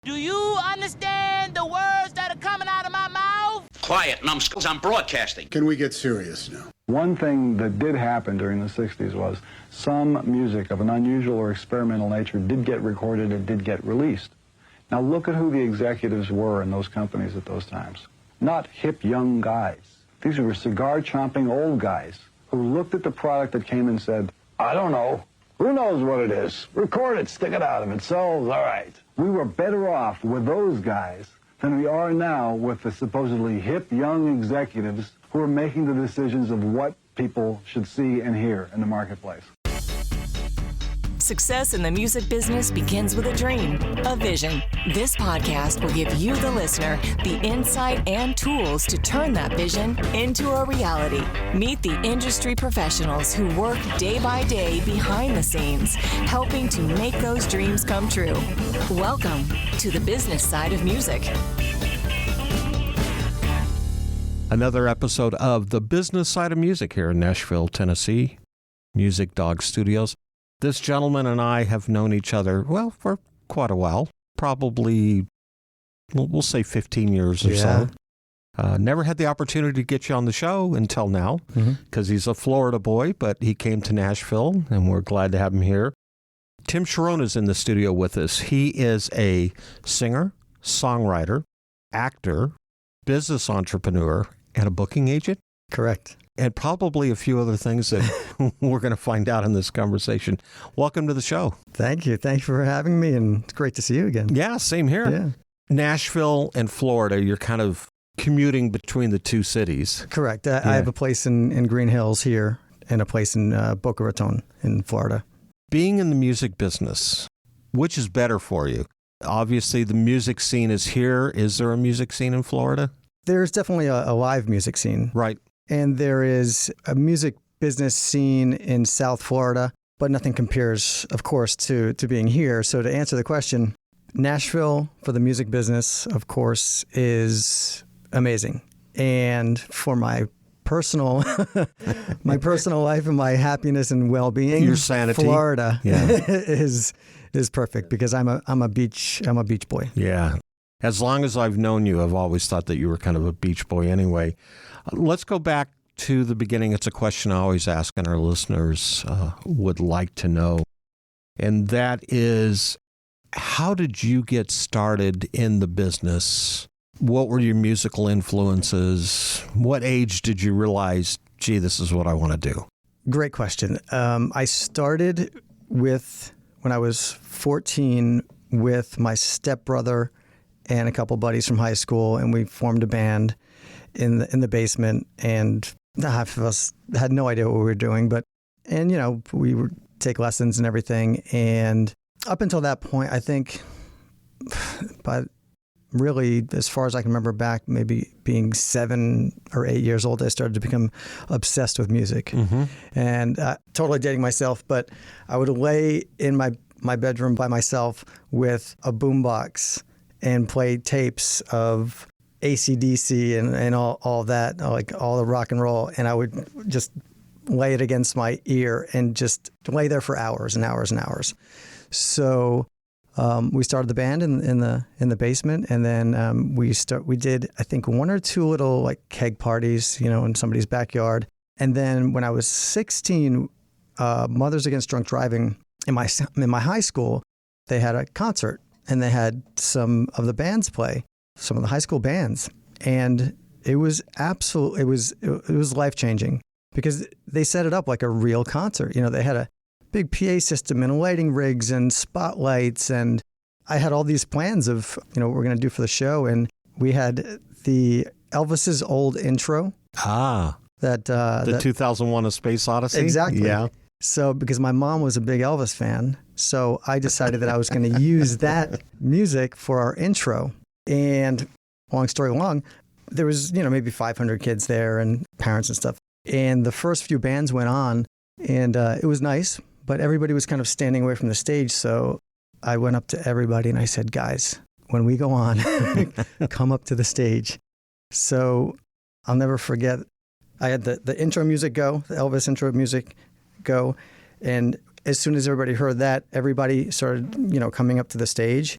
Do you understand the words that are coming out of my mouth? Quiet, numbskulls, I'm broadcasting. Can we get serious now? One thing that did happen during the 60s was some music of an unusual or experimental nature did get recorded and did get released. Now look at who the executives were in those companies at those times. Not hip young guys. These were cigar-chomping old guys who looked at the product that came and said, I don't know. Who knows what it is? Record it, stick it out. If it sells, all right. We were better off with those guys than we are now with the supposedly hip young executives who are making the decisions of what people should see and hear in the marketplace. Success in the music business begins with a dream, a vision. This podcast will give you, the listener, the insight and tools to turn that vision into a reality. Meet the industry professionals who work day by day behind the scenes, helping to make those dreams come true. Welcome to the business side of music. Another episode of the business side of music here in Nashville, Tennessee, Music Dog Studios. This gentleman and I have known each other, well, for quite a while, probably, we'll say 15 years or so. Never had the opportunity to get you on the show until now, because he's a Florida boy, but he came to Nashville, and we're glad to have him here. Tim Charron is in the studio with us. He is a singer, songwriter, actor, business entrepreneur, and a booking agent. Correct. And probably a few other things that we're going to find out in this conversation. Welcome to the show. Thank you. Thank you for having me, and it's great to see you again. Yeah, same here. Yeah. Nashville and Florida, you're kind of commuting between the two cities. Correct. I have a place in Green Hills here and a place in Boca Raton in Florida. Being in the music business, which is better for you? Obviously, the music scene is here. Is there a music scene in Florida? There's definitely a live music scene. Right. And there is a music business scene in South Florida, but nothing compares, of course, to being here. So to answer the question, Nashville for the music business, of course, is amazing. And for my personal life and my happiness and well-being, your sanity, Florida is perfect because I'm a beach boy. Yeah. As long as I've known you, I've always thought that you were kind of a beach boy anyway. Let's go back to the beginning. It's a question I always ask and our listeners would like to know. And that is, how did you get started in the business? What were your musical influences? What age did you realize, gee, this is what I want to do? Great question. I started when I was 14 with my stepbrother and a couple buddies from high school, and we formed a band in the basement, and half of us had no idea what we were doing, we would take lessons and everything. And up until that point, I think, but really, as far as I can remember back, maybe being 7 or 8 years old, I started to become obsessed with music. And totally dating myself, but I would lay in my bedroom by myself with a boombox and play tapes of AC/DC and all that, like all the rock and roll. And I would just lay it against my ear and just lay there for hours and hours and hours. So we started the band in the basement, and then we did, I think, 1 or 2 little like keg parties, in somebody's backyard. And then when I was 16, Mothers Against Drunk Driving in my high school, they had a concert. And they had some of the bands play, some of the high school bands. And it was it was life-changing because they set it up like a real concert. They had a big PA system and lighting rigs and spotlights. And I had all these plans of, what we're going to do for the show. And we had the Elvis's old intro. The 2001 A Space Odyssey? Exactly. Yeah. So because my mom was a big Elvis fan, so I decided that I was going to use that music for our intro. And long story long, there was, maybe 500 kids there and parents and stuff. And the first few bands went on, and it was nice, but everybody was kind of standing away from the stage. So I went up to everybody and I said, guys, when we go on, come up to the stage. So I'll never forget, I had the intro music go, the Elvis intro music go. And as soon as everybody heard that, everybody started, coming up to the stage.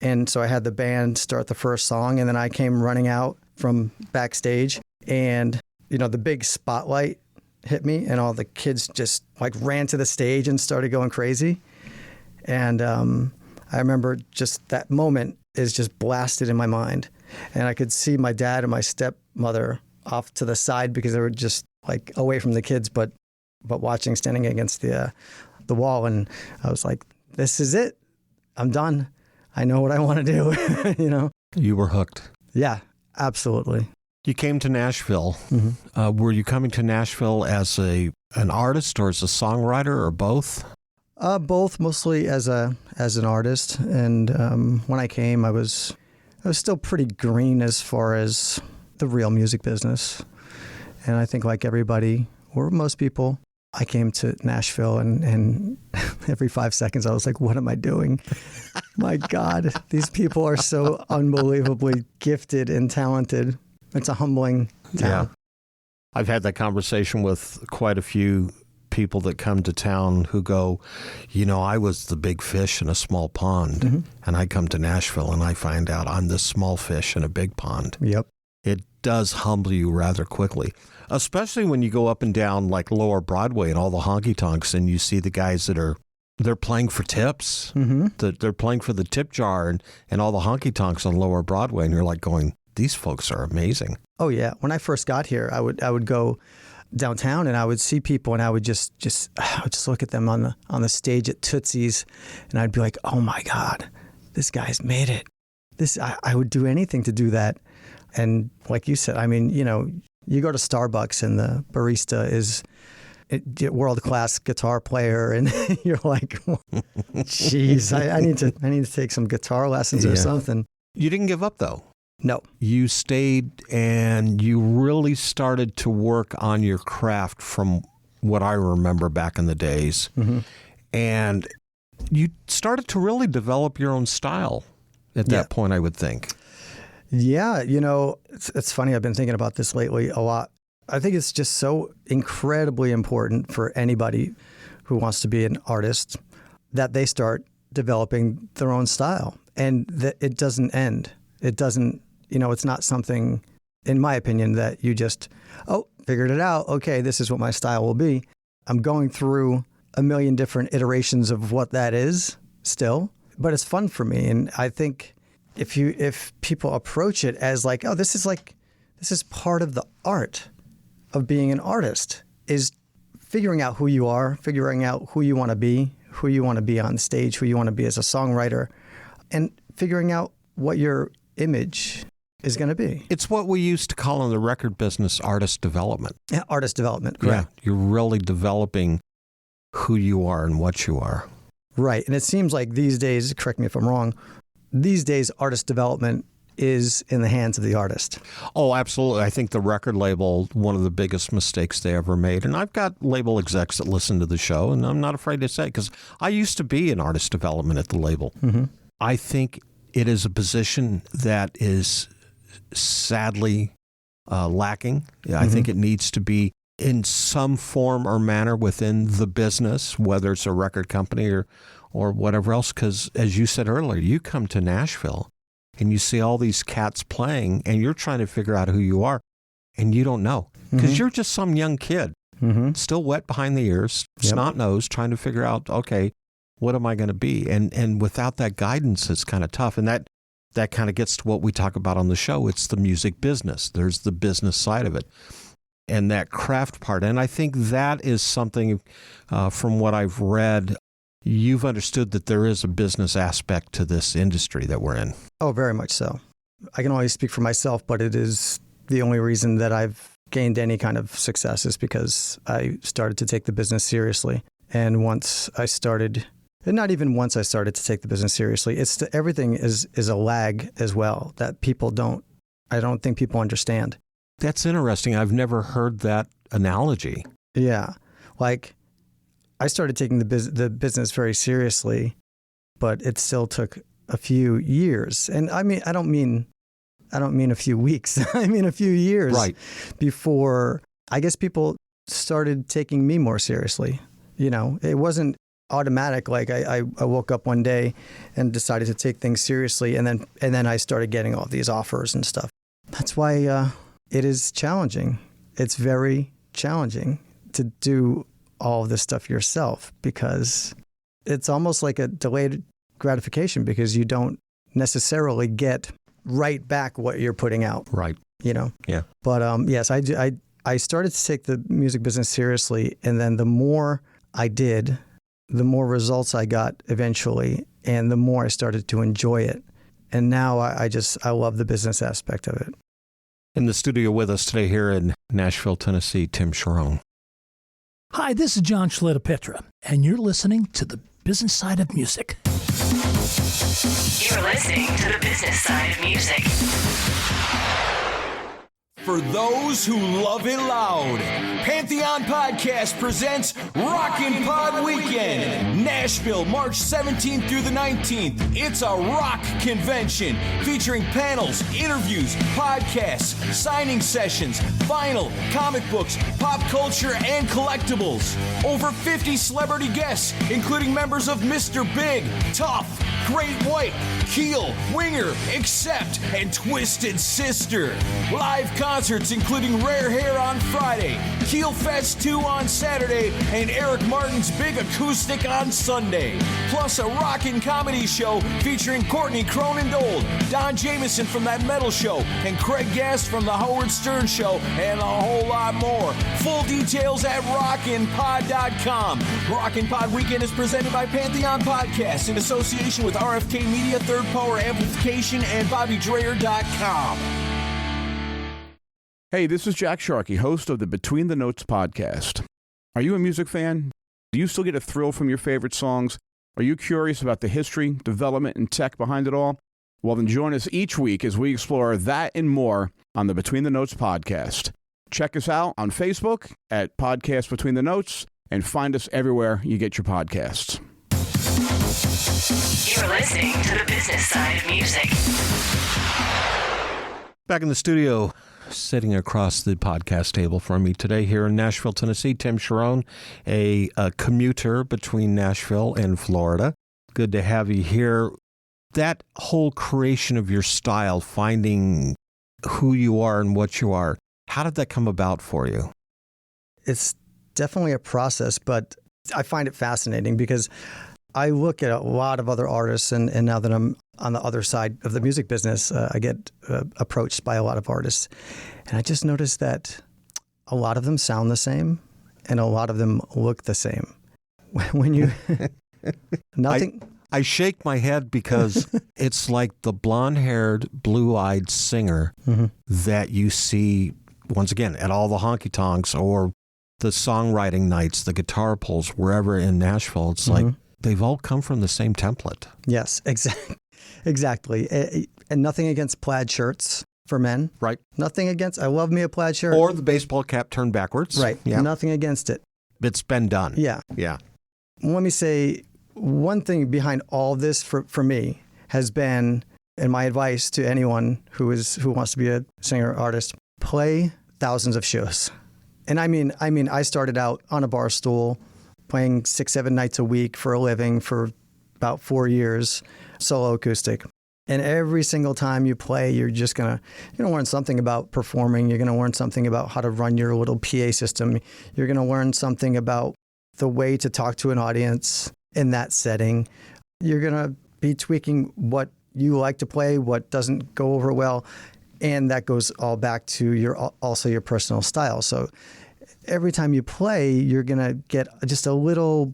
And so I had the band start the first song, and then I came running out from backstage, and, the big spotlight hit me, and all the kids just like ran to the stage and started going crazy. And I remember just that moment is just blasted in my mind. And I could see my dad and my stepmother off to the side because they were just like away from the kids, but watching, standing against the wall. And I was like, this is it. I'm done. I know what I want to do, You were hooked. Yeah, absolutely. You came to Nashville. Mm-hmm. Were you coming to Nashville as an artist or as a songwriter or both? Both, mostly as an artist. And when I came, I was still pretty green as far as the real music business. And I think like everybody, or most people, I came to Nashville and every 5 seconds I was like, what am I doing? My God, these people are so unbelievably gifted and talented. It's a humbling town. Yeah. I've had that conversation with quite a few people that come to town who go, I was the big fish in a small pond, and I come to Nashville and I find out I'm the small fish in a big pond. Yep. It does humble you rather quickly, especially when you go up and down like Lower Broadway and all the honky-tonks and you see the guys that they're playing for tips. They're playing for the tip jar and all the honky-tonks on Lower Broadway, and you're like going, these folks are amazing. Oh yeah. When I first got here, I would go downtown and I would see people and I would just look at them on the stage at Tootsie's, and I'd be like, oh my God, this guy's made it. I would do anything to do that. And like you said, I mean, you go to Starbucks and the barista is a world-class guitar player, and you're like, geez, I need to take some guitar lessons or something. You didn't give up though. No. You stayed and you really started to work on your craft from what I remember back in the days. And you started to really develop your own style at that point, I would think. Yeah, it's funny. I've been thinking about this lately a lot. I think it's just so incredibly important for anybody who wants to be an artist that they start developing their own style, and that it doesn't end. It doesn't, it's not something, in my opinion, that you just, figured it out. Okay, this is what my style will be. I'm going through a million different iterations of what that is still, but it's fun for me. And I think if people approach it as like, this is part of the art of being an artist, is figuring out who you are, figuring out who you want to be on stage, who you want to be as a songwriter, and figuring out what your image is going to be. It's what we used to call in the record business artist development. Yeah, artist development, correct. Yeah, you're really developing who you are and what you are. Right, and it seems like these days, correct me if I'm wrong, these days artist development is in the hands of the artist. Oh, absolutely. I think the record label, one of the biggest mistakes they ever made, and I've got label execs that listen to the show, and I'm not afraid to say, because I used to be in artist development at the label. I think it is a position that is sadly lacking. I think it needs to be in some form or manner within the business, whether it's a record company or whatever else, because as you said earlier, you come to Nashville and you see all these cats playing and you're trying to figure out who you are and you don't know because you're just some young kid, still wet behind the ears, snot-nosed, trying to figure out, okay, what am I going to be? And without that guidance, it's kind of tough. And that kind of gets to what we talk about on the show. It's the music business. There's the business side of it and that craft part. And I think that is something from what I've read, you've understood that there is a business aspect to this industry that we're in. Oh, very much so. I can only speak for myself, but it is the only reason that I've gained any kind of success is because I started to take the business seriously. And once I started, and not even once I started to take the business seriously, everything is a lag as well that I don't think people understand. That's interesting. I've never heard that analogy. Yeah. Like, I started taking the business very seriously, but it still took a few years. And I don't mean a few weeks. I mean a few years. Right. Before I guess people started taking me more seriously. It wasn't automatic. Like I woke up one day and decided to take things seriously, and then I started getting all these offers and stuff. That's why it is challenging. It's very challenging to do all of this stuff yourself, because it's almost like a delayed gratification, because you don't necessarily get right back what you're putting out. Right. Yeah. But yes, I started to take the music business seriously, and then the more I did, the more results I got eventually, and the more I started to enjoy it. And now I love the business aspect of it. In the studio with us today here in Nashville, Tennessee, Tim Charron. Hi, this is John Schletta-Petra, and you're listening to The Business Side of Music. You're listening to the business side of music. For those who love it loud, Pantheon Podcast presents Rockin' Pod Weekend, Nashville, March 17th through the 19th. It's a rock convention featuring panels, interviews, podcasts, signing sessions, vinyl, comic books, pop culture, and collectibles. Over 50 celebrity guests, including members of Mr. Big, Tough, Great White, Keel, Winger, Accept, and Twisted Sister. Live concerts including Rare Hair on Friday, Keel Fest 2 on Saturday, and Eric Martin's Big Acoustic on Sunday. Plus a rockin' comedy show featuring Courtney Cronin-Dold, Don Jameson from That Metal Show, and Craig Gass from The Howard Stern Show, and a whole lot more. Full details at rockinpod.com. Rockin' Pod Weekend is presented by Pantheon Podcast in association with RFK Media, Third Power Amplification, and BobbyDreyer.com. Hey, this is Jack Sharkey, host of the Between the Notes podcast. Are you a music fan? Do you still get a thrill from your favorite songs? Are you curious about the history, development, and tech behind it all? Well, then join us each week as we explore that and more on the Between the Notes podcast. Check us out on Facebook at Podcast Between the Notes, and find us everywhere you get your podcasts. You're listening to the business side of music. Back in the studio, sitting across the podcast table from me today here in Nashville, Tennessee, Tim Charron, a commuter between Nashville and Florida. Good to have you here. That whole creation of your style, finding who you are and what you are, how did that come about for you? It's definitely a process, but I find it fascinating because I look at a lot of other artists, and now that I'm on the other side of the music business, I get approached by a lot of artists. And I just noticed that a lot of them sound the same, and a lot of them look the same. When you... nothing... I shake my head because it's like the blonde-haired, blue-eyed singer that you see, once again, at all the honky-tonks or the songwriting nights, the guitar pulls, wherever in Nashville. It's like they've all come from the same template. Yes, exactly. And nothing against plaid shirts for men. Right. Nothing against... I love me a plaid shirt. Or the baseball cap turned backwards. Right. Yeah. Nothing against it. It's been done. Yeah. Yeah. Let me say... One thing behind all this for me has been, and my advice to anyone who wants to be a singer or artist, play thousands of shows. And I mean, I started out on a bar stool playing 6-7 nights a week for a living for about 4 years, solo acoustic. And every single time you play, you're gonna learn something about performing. You're gonna learn something about how to run your little PA system. You're gonna learn something about the way to talk to an audience in that setting. You're going to be tweaking what you like to play, what doesn't go over well, and that goes all back to your personal style. So every time you play, you're going to get just a little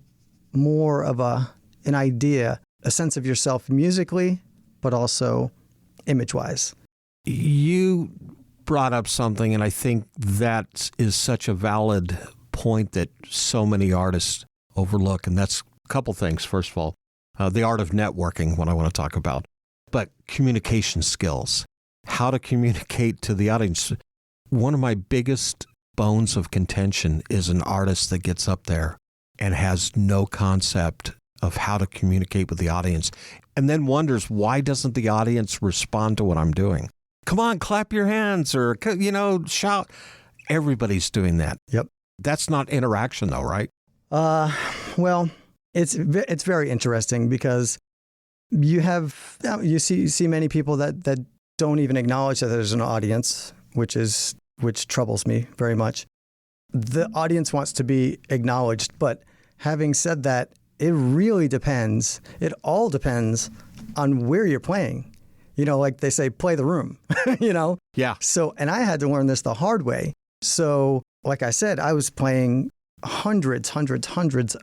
more of an idea, a sense of yourself musically, but also image-wise. You brought up something, and I think that is such a valid point that so many artists overlook, and that's couple things. First of all, the art of networking, what I want to talk about, but communication skills, how to communicate to the audience. One of my biggest bones of contention is an artist that gets up there and has no concept of how to communicate with the audience and then wonders, why doesn't the audience respond to what I'm doing? Come on, clap your hands or, shout. Everybody's doing that. Yep. That's not interaction though, right? Well, It's very interesting because you see many people that don't even acknowledge that there's an audience, which troubles me very much. The audience wants to be acknowledged, but having said that, it really depends. It all depends on where you're playing. Like they say, play the room, Yeah. So, and I had to learn this the hard way. So, like I said, I was playing hundreds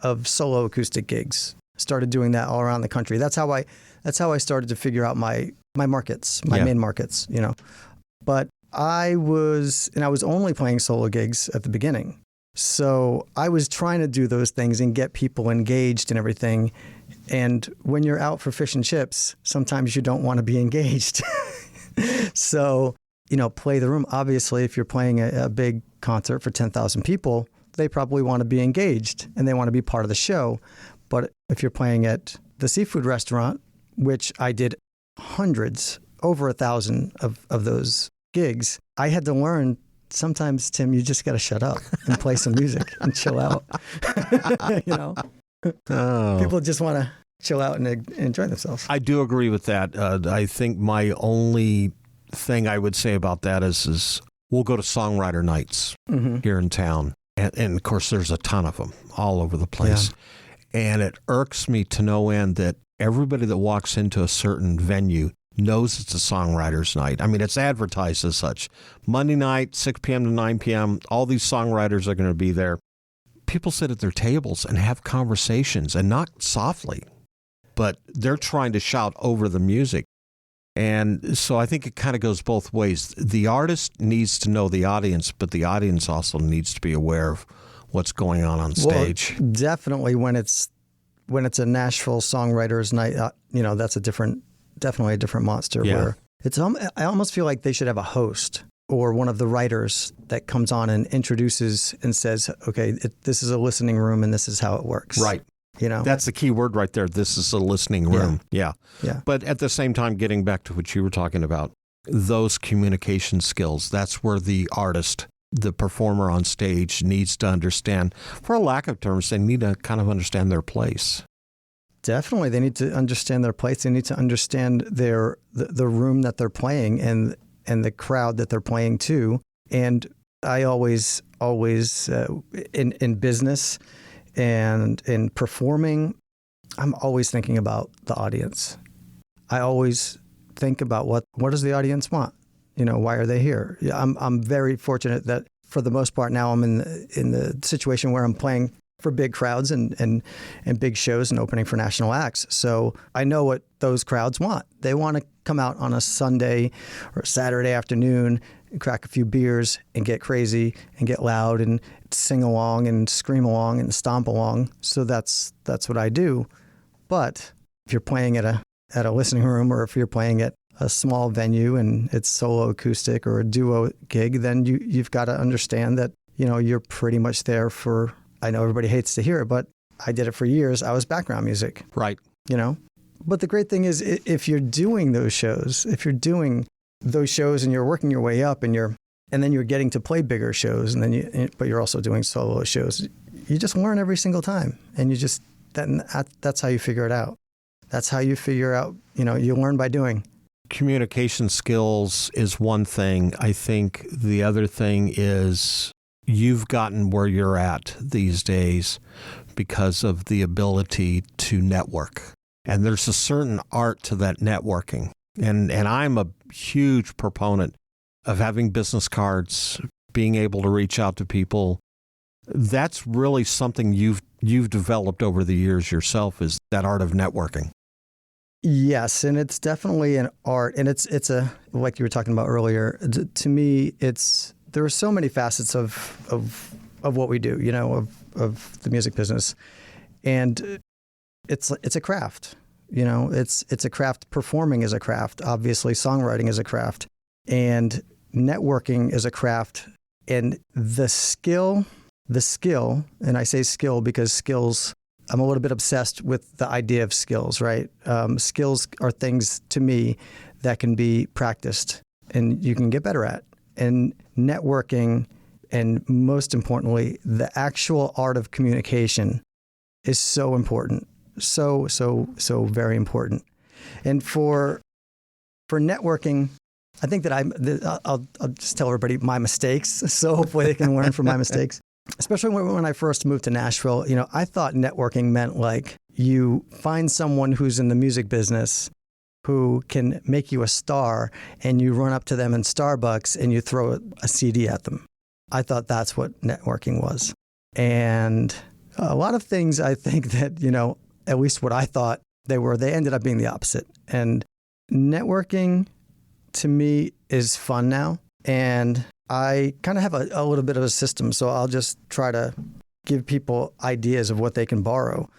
of solo acoustic gigs. Started doing that all around the country. That's how I started to figure out my markets, my main markets, But I was only playing solo gigs at the beginning. So I was trying to do those things and get people engaged and everything. And when you're out for fish and chips, sometimes you don't want to be engaged. So, play the room. Obviously, if you're playing a big concert for 10,000 people, they probably want to be engaged and they want to be part of the show. But if you're playing at the seafood restaurant, which I did hundreds, over 1,000 of those gigs, I had to learn sometimes, Tim, you just got to shut up and play some music and chill out. People just want to chill out and enjoy themselves. I do agree with that. I think my only thing I would say about that is we'll go to Songwriter nights here in town. And of course, there's a ton of them all over the place. Yeah. And it irks me to no end that everybody that walks into a certain venue knows it's a songwriter's night. I mean, it's advertised as such. Monday night, 6 p.m. to 9 p.m., all these songwriters are going to be there. People sit at their tables and have conversations, and not softly, but they're trying to shout over the music. And so I think it kind of goes both ways. The artist needs to know the audience, but the audience also needs to be aware of what's going on stage. Well, definitely when it's a Nashville songwriters night, that's definitely a different monster. Yeah. Where I almost feel like they should have a host or one of the writers that comes on and introduces and says, okay, this is a listening room and this is how it works. Right. That's the key word right there. This is a listening room. Yeah. But at the same time, getting back to what you were talking about, those communication skills, that's where the artist, the performer on stage needs to understand, for a lack of terms, they need to kind of understand their place. Definitely. They need to understand their place. They need to understand the room that they're playing and the crowd that they're playing to. And I always in business and in performing, I'm always thinking about the audience. I always think about what does the audience want? Why are they here? I'm very fortunate that for the most part now I'm in the situation where I'm playing for big crowds and big shows and opening for national acts. So I know what those crowds want. They want to come out on a Sunday or Saturday afternoon and crack a few beers and get crazy and get loud and sing along and scream along and stomp along. So that's what I do. But if you're playing at a listening room, or if you're playing at a small venue and it's solo acoustic or a duo gig, then you've got to understand that, you're pretty much there for, I know everybody hates to hear it, but I did it for years. I was background music. Right. But the great thing is if you're doing those shows, and you're working your way up and then you're getting to play bigger shows but you're also doing solo shows, you just learn every single time. And that's how you figure it out. That's how you figure out, you learn by doing. Communication skills is one thing. I think the other thing is you've gotten where you're at these days because of the ability to network. And there's a certain art to that networking. And I'm a huge proponent of having business cards, being able to reach out to people. That's really something you've developed over the years yourself, is that art of networking. Yes, and it's definitely an art, and it's a, like you were talking about earlier. To me, there are so many facets of what we do, of the music business, and it's a craft. It's a craft. Performing is a craft. Obviously, songwriting is a craft, and networking is a craft. And the skill, and I say skill because skills, I'm a little bit obsessed with the idea of skills, right? Skills are things to me that can be practiced and you can get better at. And networking, and most importantly, the actual art of communication is so important. So very important. And for networking, I think that I'll just tell everybody my mistakes. So hopefully they can learn from my mistakes. Especially when I first moved to Nashville, I thought networking meant like you find someone who's in the music business who can make you a star, and you run up to them in Starbucks and you throw a CD at them. I thought that's what networking was. And a lot of things I think that, at least what I thought they ended up being the opposite. And networking to me is fun now. And I kind of have a little bit of a system. So I'll just try to give people ideas of what they can borrow.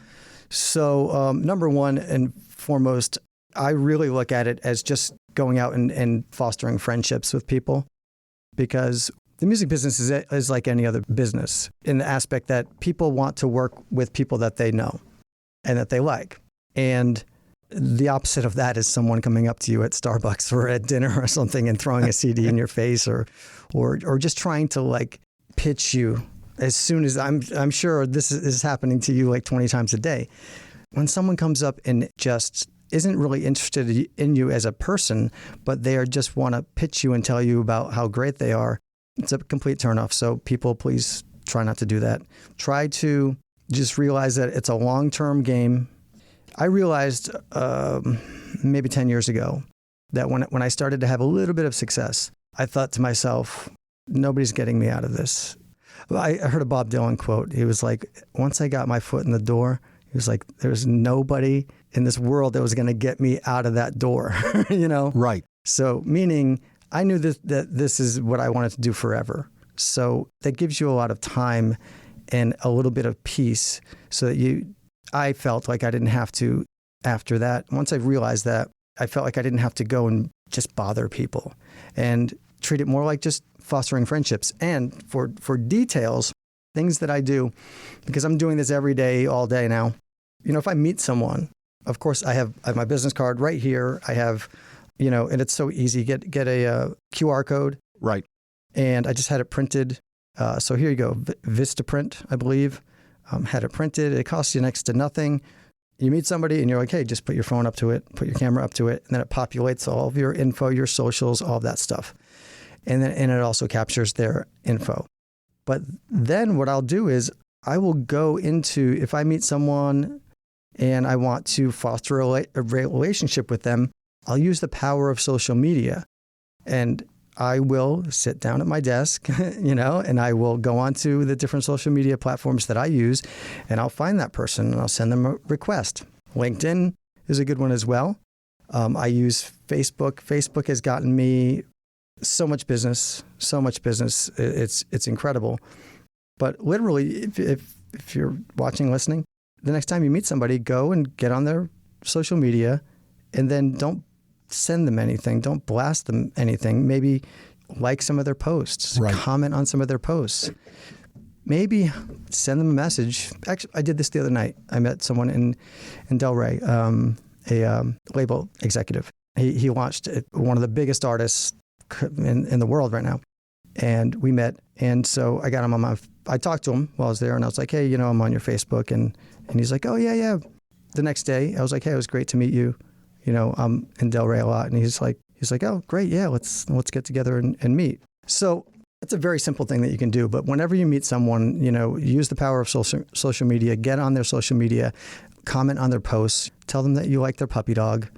So number one and foremost, I really look at it as just going out and fostering friendships with people, because the music business is like any other business in the aspect that people want to work with people that they know and that they like. And the opposite of that is someone coming up to you at Starbucks or at dinner or something and throwing a CD in your face or just trying to like pitch you as soon as I'm sure this is happening to you like 20 times a day. When someone comes up and just isn't really interested in you as a person, but they just want to pitch you and tell you about how great they are, it's a complete turnoff. So people, please try not to do that. Try to just realize that it's a long-term game. I realized maybe 10 years ago that when I started to have a little bit of success, I thought to myself, nobody's getting me out of this. I heard a Bob Dylan quote. He was like, once I got my foot in the door, he was like, there's nobody in this world that was going to get me out of that door, Right. So meaning I knew that this is what I wanted to do forever. So that gives you a lot of time and a little bit of peace so that I felt like I didn't have to, after that, once I realized that, I felt like I didn't have to go and just bother people and treat it more like just fostering friendships. And for details, things that I do, because I'm doing this every day, all day now, if I meet someone, of course, I have my business card right here. I have, and it's so easy, get a QR code. Right. And I just had it printed. So here you go, Vistaprint, I believe. Had it printed. It costs you next to nothing. You meet somebody and you're like, hey, just put your phone up to it, put your camera up to it, and then it populates all of your info, your socials, all of that stuff. And it also captures their info. But then what I'll do is I will go into, if I meet someone and I want to foster a relationship with them, I'll use the power of social media. And I will sit down at my desk, and I will go onto the different social media platforms that I use, and I'll find that person and I'll send them a request. LinkedIn is a good one as well. I use Facebook. Facebook has gotten me so much business. It's incredible. But literally, if you're watching, listening, the next time you meet somebody, go and get on their social media, and then don't send them anything. Don't blast them anything. Maybe like some of their posts, right. Comment on some of their posts. Maybe send them a message. Actually, I did this the other night. I met someone in Delray, a label executive. He launched one of the biggest artists in the world right now. And we met. And so I got him I talked to him while I was there, and I was like, hey, I'm on your Facebook. And he's like, oh, yeah. The next day, I was like, hey, it was great to meet you. I'm in Delray a lot. And he's like, oh, great. Yeah, let's get together and meet. So it's a very simple thing that you can do. But whenever you meet someone, use the power of social media, get on their social media, comment on their posts, tell them that you like their puppy dog.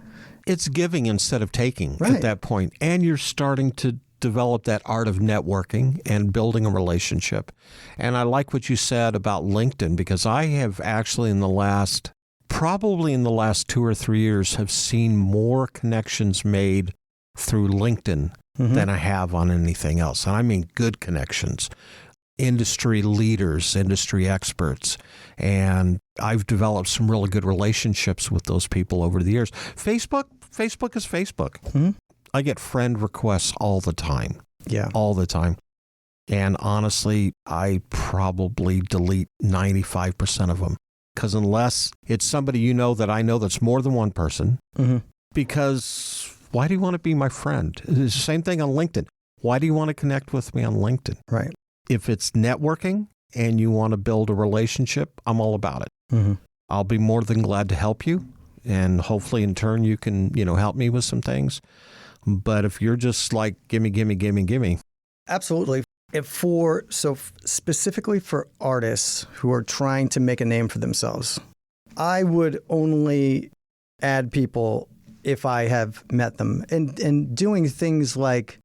It's giving instead of taking right. At that point. And you're starting to develop that art of networking and building a relationship. And I like what you said about LinkedIn, because I have actually probably in the last 2 or 3 years, have seen more connections made through LinkedIn than I have on anything else. And I mean good connections, industry leaders, industry experts. And I've developed some really good relationships with those people over the years. Facebook is Facebook. Mm-hmm. I get friend requests all the time. Yeah. All the time. And honestly, I probably delete 95% of them. Because unless it's somebody that I know that's more than one person, because why do you want to be my friend? It's the same thing on LinkedIn. Why do you want to connect with me on LinkedIn? Right. If it's networking and you want to build a relationship, I'm all about it. Mm-hmm. I'll be more than glad to help you. And hopefully in turn, you can, help me with some things. But if you're just like, gimme. Absolutely. Specifically for artists who are trying to make a name for themselves, I would only add people if I have met them, and doing things like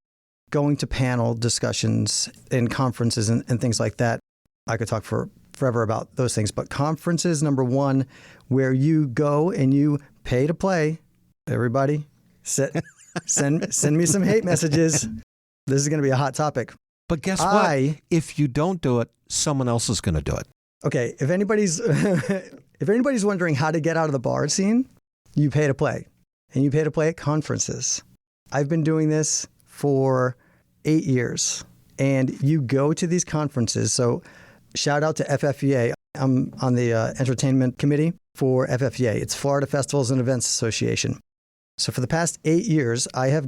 going to panel discussions in conferences and things like that. I could talk forever about those things, but conferences, number one, where you go and you pay to play. Everybody, send me some hate messages. This is going to be a hot topic. But guess what? If you don't do it, someone else is going to do it. Okay, if anybody's wondering how to get out of the bar scene, you pay to play. And you pay to play at conferences. I've been doing this for 8 years. And you go to these conferences. So shout out to FFEA. I'm on the entertainment committee for FFEA. It's Florida Festivals and Events Association. So for the past 8 years, I have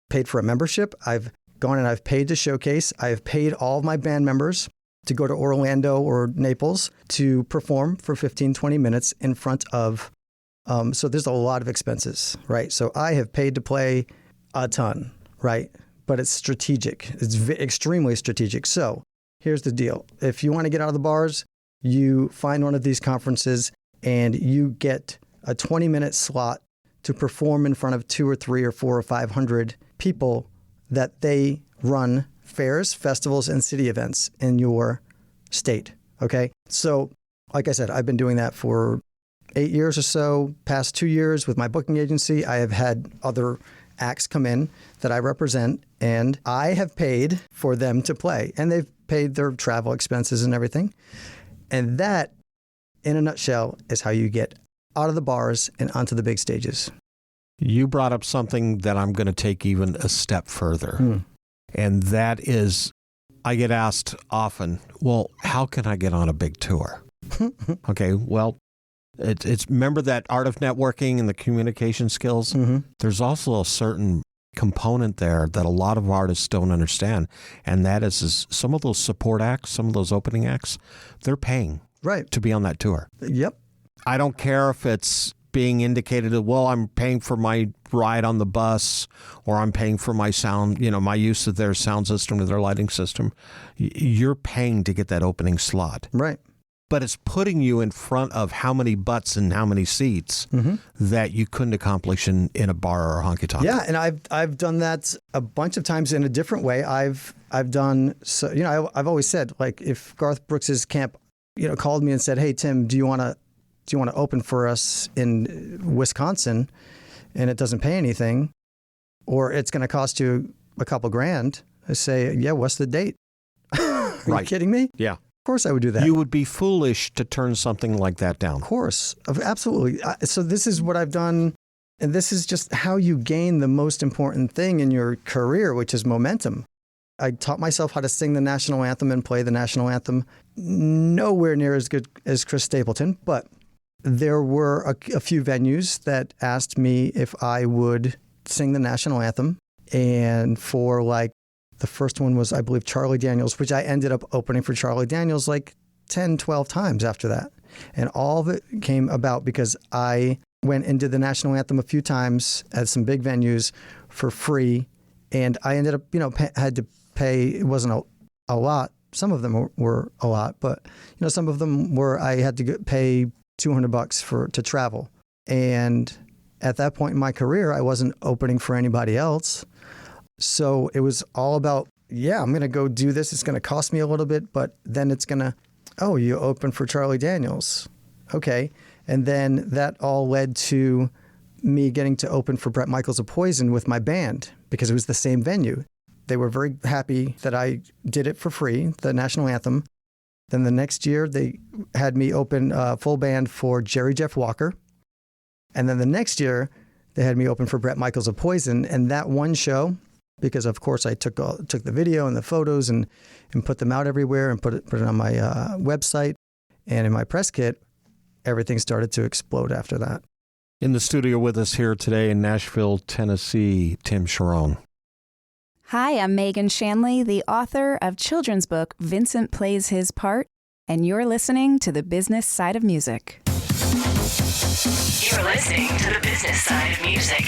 paid for a membership. I've gone and I've paid to showcase. I've paid all of my band members to go to Orlando or Naples to perform for 15, 20 minutes in front of, so there's a lot of expenses, right? So I have paid to play a ton, right? But it's strategic. It's extremely strategic. So here's the deal. If you want to get out of the bars, you find one of these conferences and you get a 20-minute slot to perform in front of 2 or 3 or 4 or 500 people that they run fairs, festivals, and city events in your state, okay? So, like I said, I've been doing that for 8 years or so. Past 2 years with my booking agency, I have had other acts come in that I represent, and I have paid for them to play, and they've paid their travel expenses and everything. And that, in a nutshell, is how you get out of the bars and onto the big stages. You brought up something that I'm going to take even a step further. And that is, I get asked often, well, how can I get on a big tour? Okay, well, it's remember that art of networking and the communication skills? Mm-hmm. There's also a certain component there that a lot of artists don't understand. And that is some of those support acts, some of those opening acts, they're paying to be on that tour. Yep. I don't care if it's being indicated that, well, I'm paying for my ride on the bus, or I'm paying for my sound, my use of their sound system or their lighting system. You're paying to get that opening slot. Right. But it's putting you in front of how many butts and how many seats that you couldn't accomplish in a bar or a honky-tonk. Yeah, and I've done that a bunch of times in a different way. I've done, so, I've always said, like, if Garth Brooks's camp, called me and said, hey, Tim, do you want to open for us in Wisconsin, and it doesn't pay anything, or it's going to cost you a couple grand? I say, yeah, what's the date? Are you kidding me? Yeah. Of course I would do that. You would be foolish to turn something like that down. Of course. Absolutely. So this is what I've done, and this is just how you gain the most important thing in your career, which is momentum. I taught myself how to sing the national anthem and play the national anthem. Nowhere near as good as Chris Stapleton, but there were a few venues that asked me if I would sing the national anthem. And for the first one was, I believe, Charlie Daniels, which I ended up opening for Charlie Daniels 10, 12 times after that. And all of it came about because I went and did the national anthem a few times at some big venues for free. And I ended up, had to pay, it wasn't a lot. Some of them were a lot, but, some of them were, I had to pay $200 to travel. And at that point in my career, I wasn't opening for anybody else. So it was all about, I'm going to go do this. It's going to cost me a little bit, but then it's going to, you open for Charlie Daniels. Okay. And then that all led to me getting to open for Bret Michaels of Poison with my band, because it was the same venue. They were very happy that I did it for free, the national anthem. Then the next year, they had me open full band for Jerry Jeff Walker. And then the next year, they had me open for Bret Michaels of Poison. And that one show, because of course I took the video and the photos and put them out everywhere and put it on my website and in my press kit, everything started to explode after that. In the studio with us here today in Nashville, Tennessee, Tim Charron. Hi, I'm Megan Shanley, the author of children's book Vincent Plays His Part, and you're listening to The Business Side of Music. You're listening to The Business Side of Music.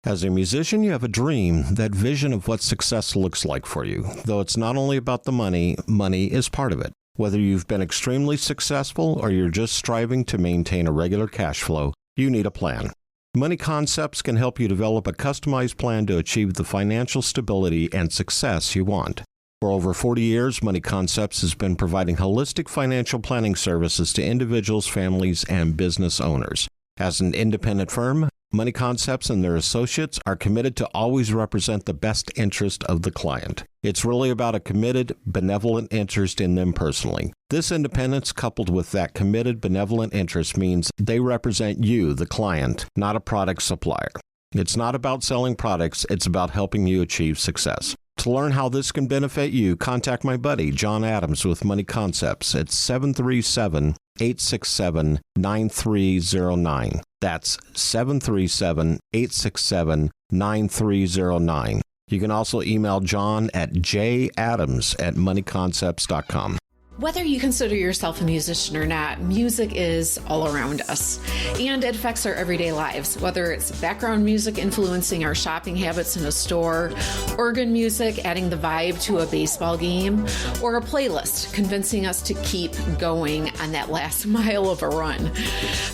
As a musician, you have a dream, that vision of what success looks like for you. Though it's not only about the money, money is part of it. Whether you've been extremely successful or you're just striving to maintain a regular cash flow, you need a plan. Money Concepts can help you develop a customized plan to achieve the financial stability and success you want. For over 40 years, Money Concepts has been providing holistic financial planning services to individuals, families, and business owners. As an independent firm, Money Concepts and their associates are committed to always represent the best interest of the client. It's really about a committed, benevolent interest in them personally. This independence, coupled with that committed, benevolent interest, means they represent you, the client, not a product supplier. It's not about selling products, it's about helping you achieve success. To learn how this can benefit you, contact my buddy, John Adams with Money Concepts at 737-867-9309. That's 737-867-9309. You can also email John at jadams@moneyconcepts.com. Whether you consider yourself a musician or not, music is all around us, and it affects our everyday lives. Whether it's background music influencing our shopping habits in a store, organ music adding the vibe to a baseball game, or a playlist convincing us to keep going on that last mile of a run.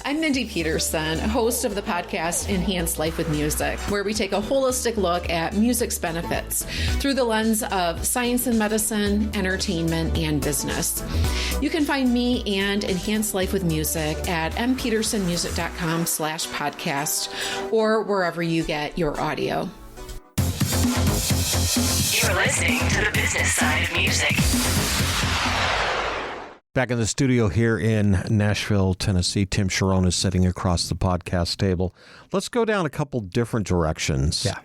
I'm Mindy Peterson, host of the podcast Enhance Life with Music, where we take a holistic look at music's benefits through the lens of science and medicine, entertainment, and business. You can find me and Enhance Life with Music at mpetersonmusic.com/podcast or wherever you get your audio. You're listening to The Business Side of Music. Back in the studio here in Nashville, Tennessee, Tim Charron is sitting across the podcast table. Let's go down a couple different directions. Yeah.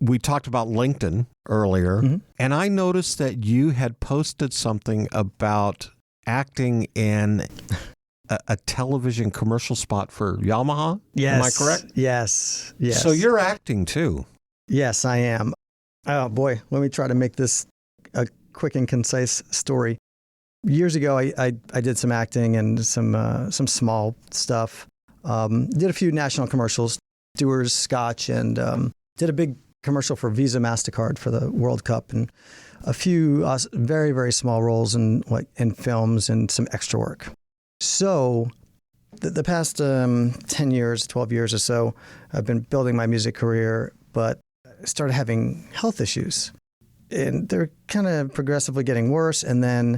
We talked about LinkedIn earlier, and I noticed that you had posted something about acting in a television commercial spot for Yamaha. Yes. Am I correct? Yes. So you're acting too. Yes, I am. Oh boy, let me try to make this a quick and concise story. Years ago, I did some acting and some small stuff. Did a few national commercials, Dewar's Scotch, and did a big commercial for Visa MasterCard for the World Cup, and a few very, very small roles in films and some extra work. So the past 10 years, 12 years or so, I've been building my music career, but I started having health issues. And they're kind of progressively getting worse, and then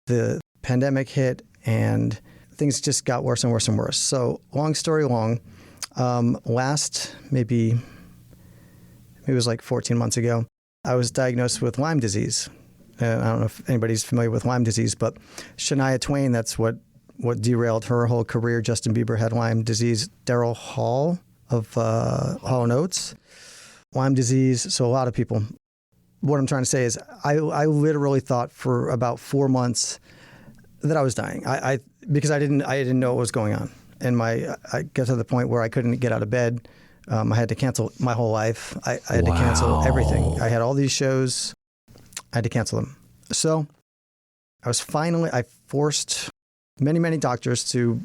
the pandemic hit, and things just got worse and worse and worse. So long story long, last maybe it was like 14 months ago, I was diagnosed with Lyme disease. And I don't know if anybody's familiar with Lyme disease, but Shania Twain, that's what derailed her whole career. Justin Bieber had Lyme disease. Daryl Hall of Hall & Oates, Lyme disease. So a lot of people. What I'm trying to say is I literally thought for about 4 months that I was dying. Because I didn't know what was going on. And I got to the point where I couldn't get out of bed. I had to cancel my whole life. I had to cancel everything. I had all these shows. I had to cancel them. So I forced many, many doctors to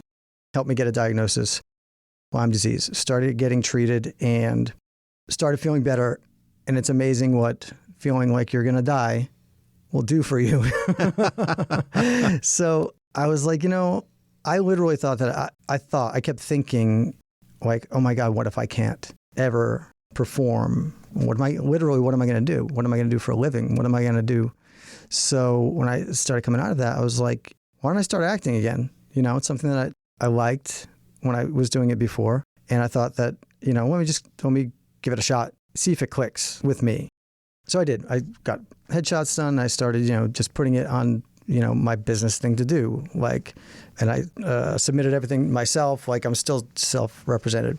help me get a diagnosis, Lyme disease. Started getting treated and started feeling better. And it's amazing what feeling like you're going to die will do for you. So I was like, I literally thought that I kept thinking, like, oh my God, what if I can't ever perform? What am I going to do? What am I going to do for a living? What am I going to do? So when I started coming out of that, I was like, why don't I start acting again? It's something that I liked when I was doing it before. And I thought that, let me give it a shot, see if it clicks with me. So I did. I got headshots done. I started, just putting it on, my business thing to do. And I submitted everything myself. I'm still self-represented.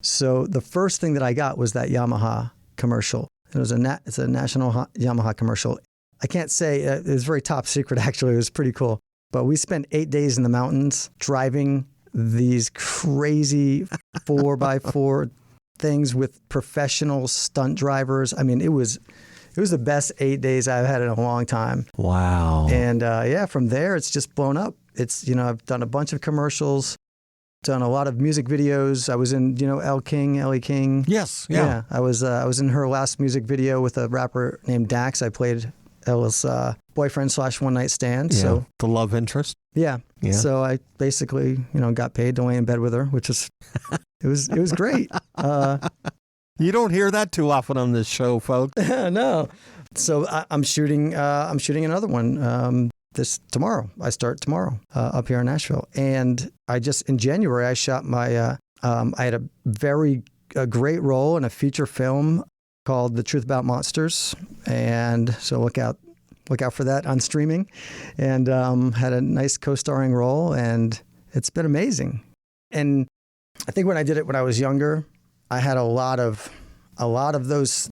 So the first thing that I got was that Yamaha commercial. It was it's a national Yamaha commercial. I can't say, it was very top secret actually. It was pretty cool. But we spent 8 days in the mountains driving these crazy 4x4 things with professional stunt drivers. I mean, it was the best 8 days I've had in a long time. Wow. And from there, it's just blown up. It's, I've done a bunch of commercials, done a lot of music videos. I was in, Ellie King. Yes. Yeah. I was in her last music video with a rapper named Dax. I played Ella's boyfriend / one night stand. Yeah. So The love interest. yeah. Yeah. So I basically, got paid to lay in bed with her, which is, it was great. You don't hear that too often on this show, folks. No. So I'm shooting another one this tomorrow. I start tomorrow up here in Nashville. And in January, I shot my, I had a great role in a feature film called The Truth About Monsters. And so look out for that on streaming. And had a nice co-starring role, and it's been amazing. And I think when I did it when I was younger, I had a lot of those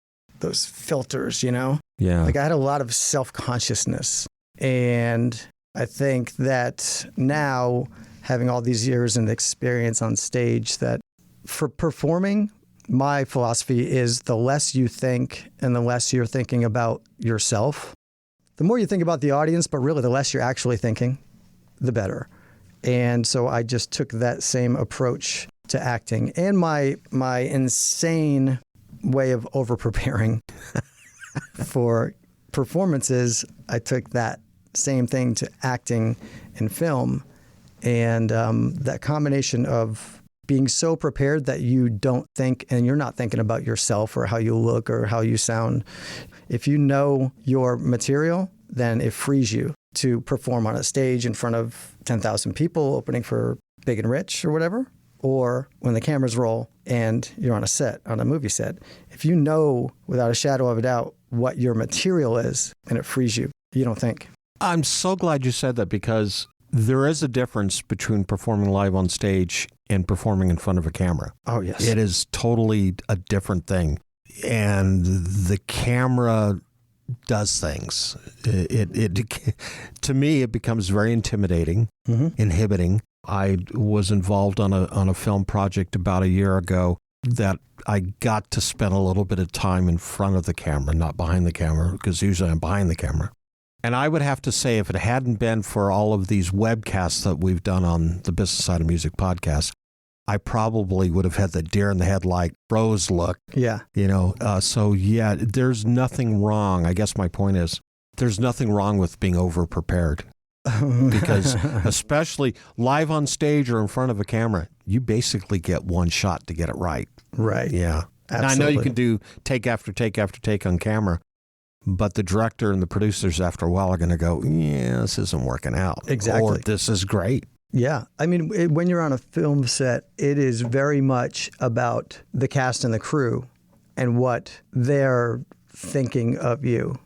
filters, Yeah. Like I had a lot of self-consciousness. And I think that now, having all these years and experience on stage, that for performing, my philosophy is the less you think and the less you're thinking about yourself. The more you think about the audience, but really the less you're actually thinking, the better. And so I just took that same approach to acting, and my insane way of over-preparing for performances. I took that same thing to acting and film, and that combination of being so prepared that you don't think, and you're not thinking about yourself or how you look or how you sound. If you know your material, then it frees you to perform on a stage in front of 10,000 people, opening for Big and Rich or whatever, or when the cameras roll and you're on a set, on a movie set. If you know without a shadow of a doubt what your material is, and it frees you, you don't think. I'm so glad you said that, because there is a difference between performing live on stage and performing in front of a camera. Oh, yes. It is totally a different thing. And the camera does things. It to me, it becomes very intimidating, inhibiting. I was involved on a film project about a year ago that I got to spend a little bit of time in front of the camera, not behind the camera, because usually I'm behind the camera. And I would have to say, if it hadn't been for all of these webcasts that we've done on the Business Side of Music podcast, I probably would have had the deer in the headlight pros look. Yeah. So yeah, there's nothing wrong. I guess my point is, there's nothing wrong with being over-prepared. Because especially live on stage or in front of a camera, you basically get one shot to get it right. Right. Yeah. Absolutely. And I know you can do take after take after take on camera, but the director and the producers after a while are going to go, yeah, this isn't working out. Exactly. Or this is great. Yeah. I mean, when you're on a film set, it is very much about the cast and the crew and what they're thinking of you,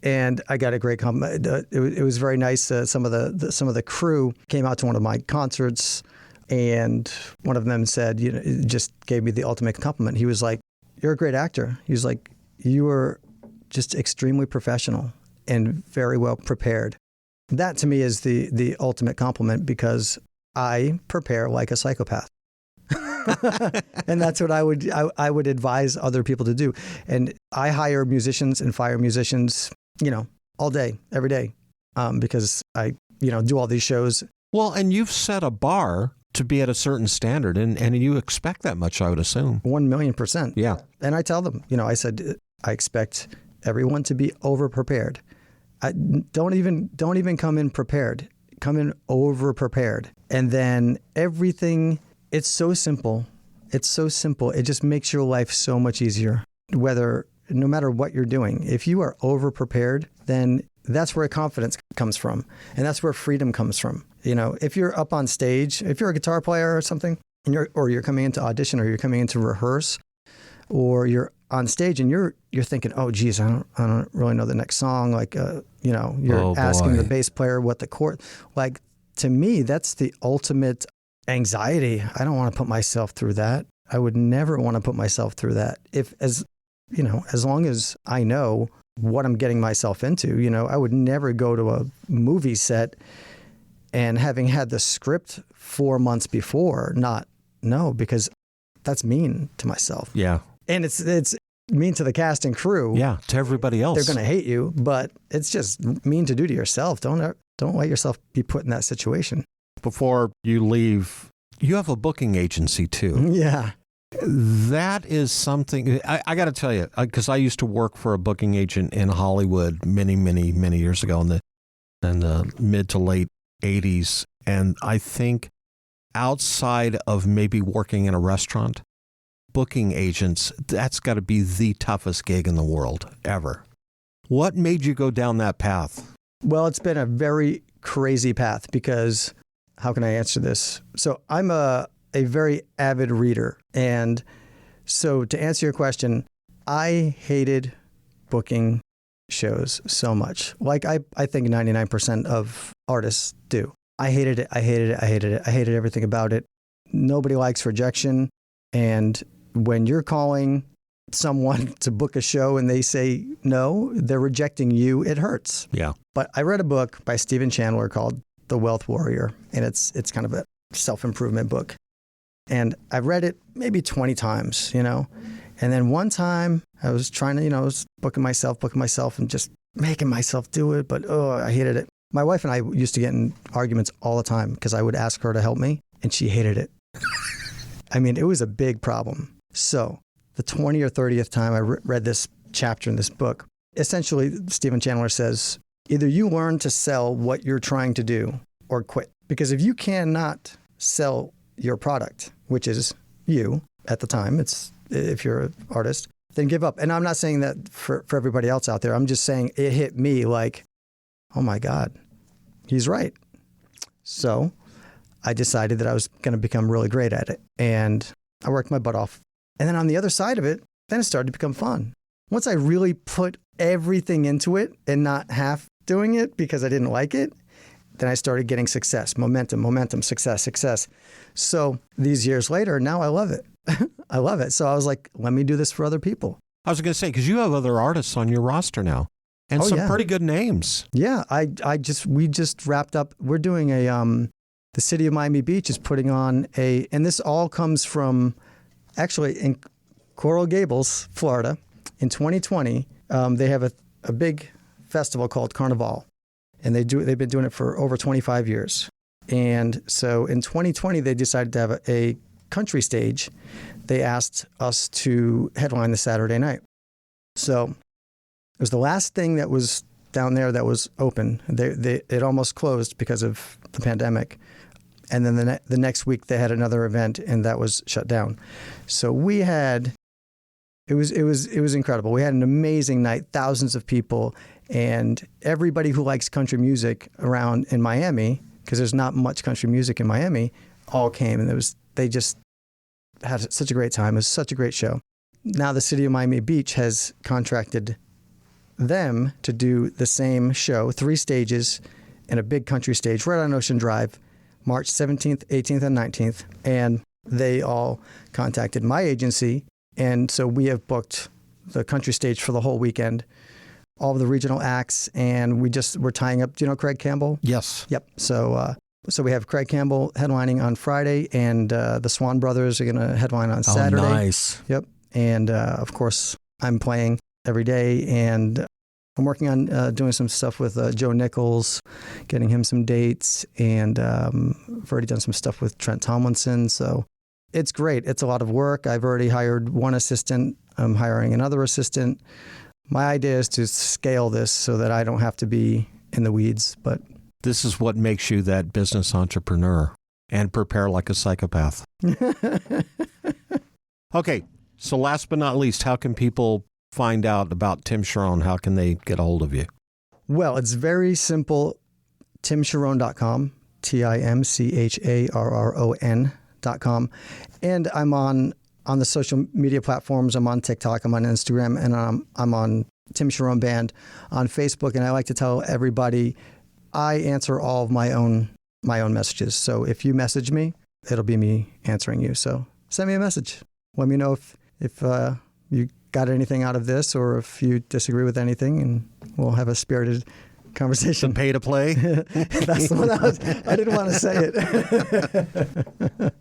And I got a great compliment. It was very nice. Some of the crew came out to one of my concerts, and one of them said, just gave me the ultimate compliment. He was like, "You're a great actor." He was like, "You were just extremely professional and very well prepared." That to me is the ultimate compliment, because I prepare like a psychopath. And that's what I would advise other people to do. And I hire musicians and fire musicians, all day, every day, because I, do all these shows. Well, and you've set a bar to be at a certain standard, and you expect that much, I would assume. 1,000,000%. Yeah. And I tell them, I said, I expect everyone to be over-prepared. Don't even come in prepared. Come in over-prepared. And then everything, it's so simple. It's so simple. It just makes your life so much easier, no matter what you're doing. If you are over-prepared, then that's where confidence comes from. And that's where freedom comes from. If you're up on stage, if you're a guitar player or something, and you're coming into audition, or you're coming into rehearse, or you're on stage and you're thinking, oh, geez, I don't really know the next song. Like, you're asking the bass player what the chord, like, to me, that's the ultimate anxiety. I don't want to put myself through that. I would never want to put myself through that. As long as I know what I'm getting myself into, I would never go to a movie set and having had the script 4 months before, because that's mean to myself. Yeah. And it's mean to the cast and crew. Yeah, to everybody else. They're going to hate you, but it's just mean to do to yourself. Don't let yourself be put in that situation. Before you leave, you have a booking agency too. Yeah. That is something, I got to tell you, because I used to work for a booking agent in Hollywood many, many, many years ago in the mid to late 80s. And I think outside of maybe working in a restaurant, booking agents, that's got to be the toughest gig in the world ever. What made you go down that path? Well, it's been a very crazy path because, how can I answer this? So I'm a very avid reader. And so to answer your question, I hated booking shows so much. Like I think 99% of artists do. I hated it. I hated everything about it. Nobody likes rejection. And when you're calling someone to book a show and they say no, they're rejecting you, it hurts. Yeah. But I read a book by Stephen Chandler called The Wealth Warrior, and it's kind of a self-improvement book. And I read it maybe 20 times, And then one time I was trying to, I was booking myself and just making myself do it. But, I hated it. My wife and I used to get in arguments all the time because I would ask her to help me and she hated it. I mean, it was a big problem. So the 20th or 30th time I read this chapter in this book, essentially Stephen Chandler says, either you learn to sell what you're trying to do or quit. Because if you cannot sell your product, which is you at the time, if you're an artist, then give up. And I'm not saying that for everybody else out there. I'm just saying it hit me like, oh my God, he's right. So I decided that I was going to become really great at it. And I worked my butt off. And then on the other side of it, then it started to become fun. Once I really put everything into it and not half doing it because I didn't like it, then I started getting success, momentum, success. So these years later, now I love it. I love it. So I was like, let me do this for other people. I was going to say, because you have other artists on your roster now and some pretty good names. Yeah. We just wrapped up. We're doing the city of Miami Beach is putting on and this all comes from actually in Coral Gables, Florida. In 2020, they have a big festival called Carnival. And they've been doing it for over 25 years. And so in 2020, they decided to have a country stage. They asked us to headline the Saturday night. So it was the last thing that was down there that was open. It almost closed because of the pandemic. And then the next week they had another event and that was shut down. So it was incredible. We had an amazing night, thousands of people, and everybody who likes country music around in Miami, because there's not much country music in Miami, all came, and they just had such a great time. It was such a great show. Now the city of Miami Beach has contracted them to do the same show, 3 stages in a big country stage right on Ocean Drive, March 17th, 18th, and 19th. And they all contacted my agency. And so we have booked the country stage for the whole weekend, all of the regional acts. And we're tying up, do you know Craig Campbell? Yes. Yep. So we have Craig Campbell headlining on Friday, and the Swan Brothers are going to headline on Saturday. Oh, nice. Yep. And of course, I'm playing every day, and I'm working on doing some stuff with Joe Nichols, getting him some dates, and I've already done some stuff with Trent Tomlinson. So it's great. It's a lot of work. I've already hired one assistant. I'm hiring another assistant. My idea is to scale this so that I don't have to be in the weeds. But this is what makes you that business entrepreneur and prepare like a psychopath. Okay. So last but not least, how can people find out about Tim Charron? How can they get a hold of you? Well, it's very simple. TimCharron.com, TimCharron.com. And I'm on the social media platforms. I'm on TikTok, I'm on Instagram, and I'm on Tim Charron Band on Facebook. And I like to tell everybody I answer all of my own messages. So if you message me, it'll be me answering you. So send me a message. Let me know if you got anything out of this, or if you disagree with anything, and we'll have a spirited conversation. The pay to play? That's the one I didn't want to say it.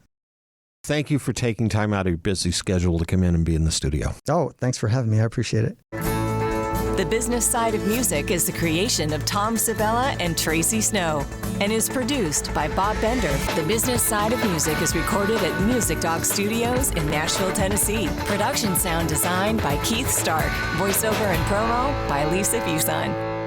Thank you for taking time out of your busy schedule to come in and be in the studio. Oh, thanks for having me. I appreciate it. The Business Side of Music is the creation of Tom Sabella and Tracy Snow and is produced by Bob Bender. The Business Side of Music is recorded at Music Dog Studios in Nashville, Tennessee. Production sound designed by Keith Stark. Voiceover and promo by Lisa Fuson.